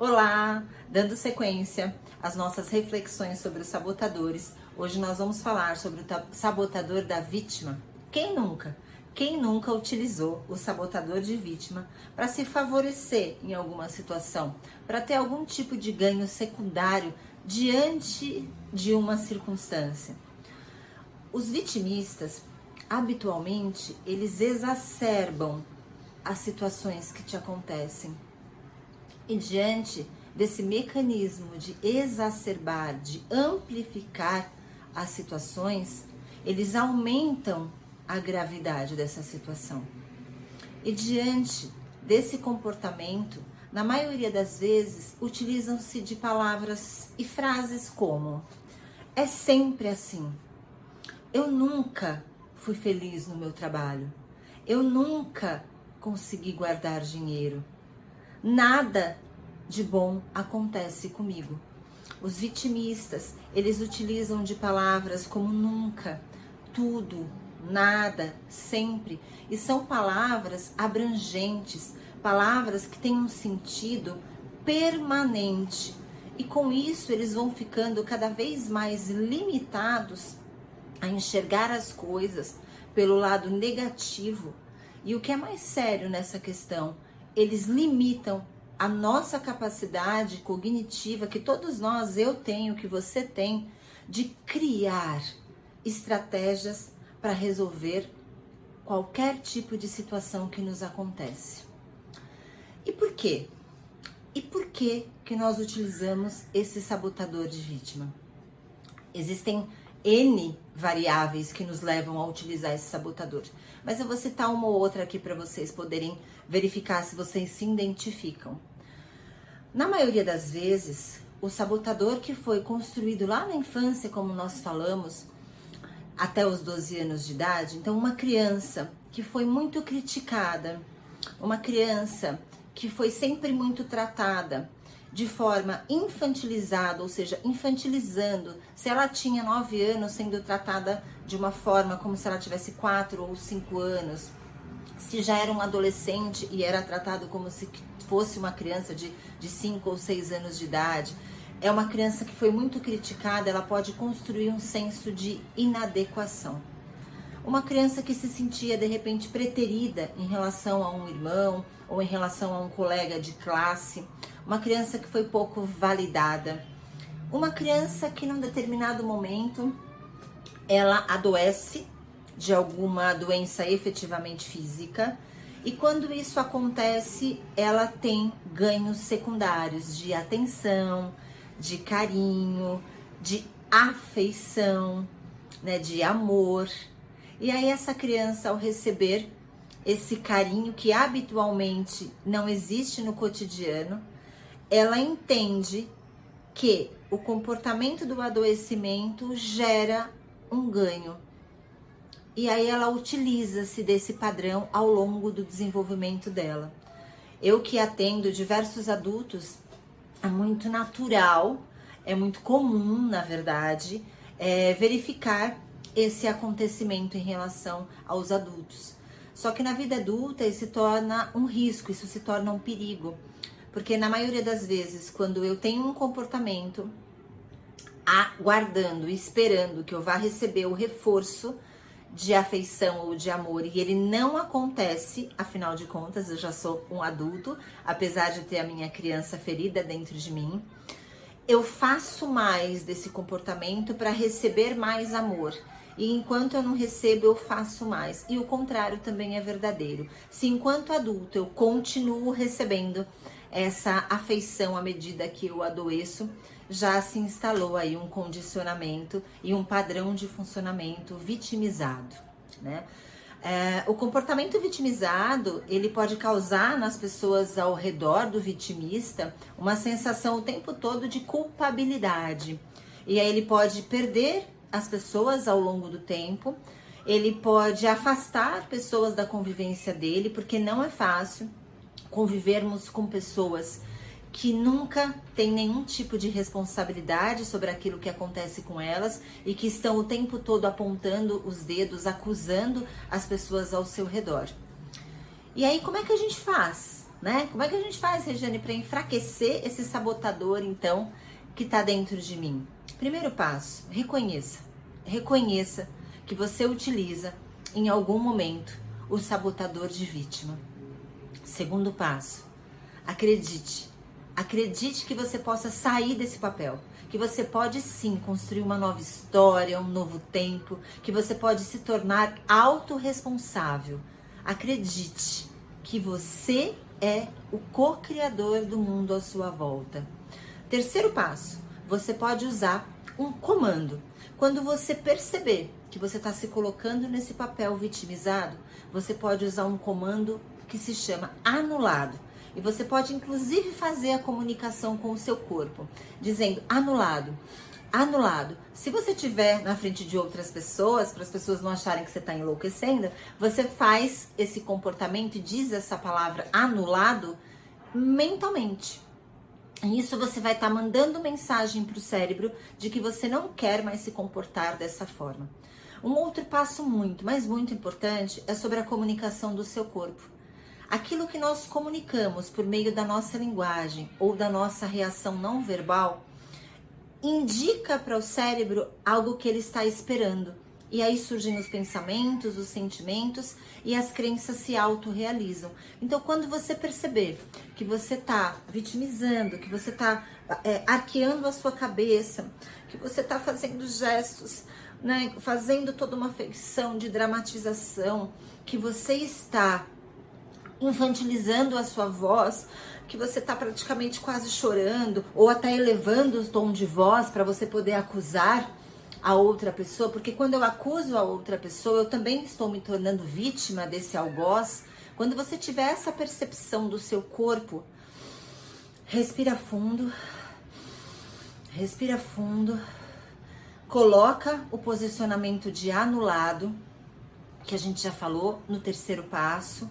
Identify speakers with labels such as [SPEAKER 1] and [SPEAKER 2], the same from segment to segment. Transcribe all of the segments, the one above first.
[SPEAKER 1] Olá! Dando sequência às nossas reflexões sobre os sabotadores, hoje nós vamos falar sobre o sabotador da vítima. Quem nunca? Quem nunca utilizou o sabotador de vítima para se favorecer em alguma situação, para ter algum tipo de ganho secundário diante de uma circunstância? Os vitimistas, habitualmente, eles exacerbam as situações que te acontecem. E diante desse mecanismo de exacerbar, de amplificar as situações, eles aumentam a gravidade dessa situação. E diante desse comportamento, na maioria das vezes, utilizam-se de palavras e frases como: é sempre assim. Eu nunca fui feliz no meu trabalho. Eu nunca consegui guardar dinheiro. Nada de bom acontece comigo. Os vitimistas, eles utilizam de palavras como nunca, tudo, nada, sempre. E são palavras abrangentes, palavras que têm um sentido permanente. E com isso eles vão ficando cada vez mais limitados a enxergar as coisas pelo lado negativo. E o que é mais sério nessa questão, eles limitam a nossa capacidade cognitiva, que todos nós, eu tenho, que você tem, de criar estratégias para resolver qualquer tipo de situação que nos acontece. E por quê? E por que nós utilizamos esse sabotador de vítima? Existem N variáveis que nos levam a utilizar esse sabotador. Mas eu vou citar uma ou outra aqui para vocês poderem verificar se vocês se identificam. Na maioria das vezes, o sabotador que foi construído lá na infância, como nós falamos, até os 12 anos de idade, então uma criança que foi muito criticada, uma criança que foi sempre muito tratada de forma infantilizada, ou seja, infantilizando, se ela tinha 9 anos sendo tratada de uma forma como se ela tivesse 4 ou 5 anos, se já era um adolescente e era tratado como se fosse uma criança de 5 ou 6 anos de idade, é uma criança que foi muito criticada, ela pode construir um senso de inadequação. Uma criança que se sentia de repente preterida em relação a um irmão ou em relação a um colega de classe, uma criança que foi pouco validada, uma criança que num determinado momento ela adoece de alguma doença efetivamente física, e quando isso acontece, ela tem ganhos secundários de atenção, de carinho, de afeição, né, de amor. E aí essa criança, ao receber esse carinho que habitualmente não existe no cotidiano, ela entende que o comportamento do adoecimento gera um ganho. E aí ela utiliza-se desse padrão ao longo do desenvolvimento dela. Eu que atendo diversos adultos, é muito natural, é muito comum, na verdade, verificar esse acontecimento em relação aos adultos. Só que na vida adulta isso se torna um risco, isso se torna um perigo. Porque na maioria das vezes, quando eu tenho um comportamento aguardando, esperando que eu vá receber o reforço de afeição ou de amor, e ele não acontece, afinal de contas, eu já sou um adulto, apesar de ter a minha criança ferida dentro de mim, eu faço mais desse comportamento para receber mais amor. E enquanto eu não recebo, eu faço mais. E o contrário também é verdadeiro. Se enquanto adulto eu continuo recebendo essa afeição à medida que eu adoeço, já se instalou aí um condicionamento e um padrão de funcionamento vitimizado, né? O comportamento vitimizado, ele pode causar nas pessoas ao redor do vitimista uma sensação o tempo todo de culpabilidade. E aí ele pode perder as pessoas ao longo do tempo, ele pode afastar pessoas da convivência dele, porque não é fácil convivermos com pessoas que nunca têm nenhum tipo de responsabilidade sobre aquilo que acontece com elas e que estão o tempo todo apontando os dedos, acusando as pessoas ao seu redor. E aí, como é que a gente faz né? Como é que a gente faz, Regiane, para enfraquecer esse sabotador, então, que tá dentro de mim? Primeiro passo, reconheça. Reconheça que você utiliza, em algum momento, o sabotador de vítima. Segundo passo, acredite. Acredite que você possa sair desse papel. Que você pode sim construir uma nova história, um novo tempo. Que você pode se tornar autorresponsável. Acredite que você é o co-criador do mundo à sua volta. Terceiro passo, você pode usar um comando. Quando você perceber que você está se colocando nesse papel vitimizado, você pode usar um comando que se chama anulado. E você pode inclusive fazer a comunicação com o seu corpo, dizendo anulado, anulado. Se você estiver na frente de outras pessoas, para as pessoas não acharem que você está enlouquecendo, você faz esse comportamento e diz essa palavra anulado mentalmente. Isso você vai estar mandando mensagem para o cérebro de que você não quer mais se comportar dessa forma. Um outro passo muito, mas muito importante é sobre a comunicação do seu corpo. Aquilo que nós comunicamos por meio da nossa linguagem ou da nossa reação não verbal indica para o cérebro algo que ele está esperando. E aí surgem os pensamentos, os sentimentos e as crenças se autorrealizam. Então, quando você perceber que você está vitimizando, que você está arqueando a sua cabeça, que você está fazendo gestos, né, fazendo toda uma feição de dramatização, que você está infantilizando a sua voz, que você está praticamente quase chorando ou até elevando o tom de voz para você poder acusar a outra pessoa, porque quando eu acuso a outra pessoa, eu também estou me tornando vítima desse algoz. Quando você tiver essa percepção do seu corpo, respira fundo, coloca o posicionamento de anulado, que a gente já falou no terceiro passo,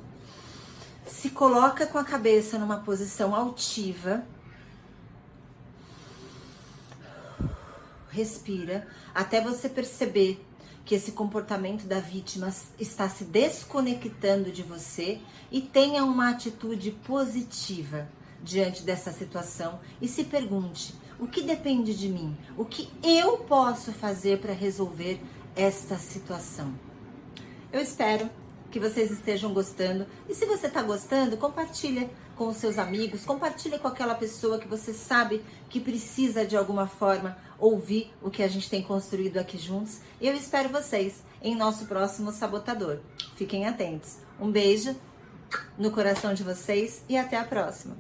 [SPEAKER 1] se coloca com a cabeça numa posição altiva, respira, até você perceber que esse comportamento da vítima está se desconectando de você e tenha uma atitude positiva diante dessa situação e se pergunte, o que depende de mim? O que eu posso fazer para resolver esta situação? Eu espero que vocês estejam gostando. E se você está gostando, compartilha com os seus amigos, compartilha com aquela pessoa que você sabe que precisa de alguma forma ouvir o que a gente tem construído aqui juntos. E eu espero vocês em nosso próximo Sabotador. Fiquem atentos. Um beijo no coração de vocês e até a próxima.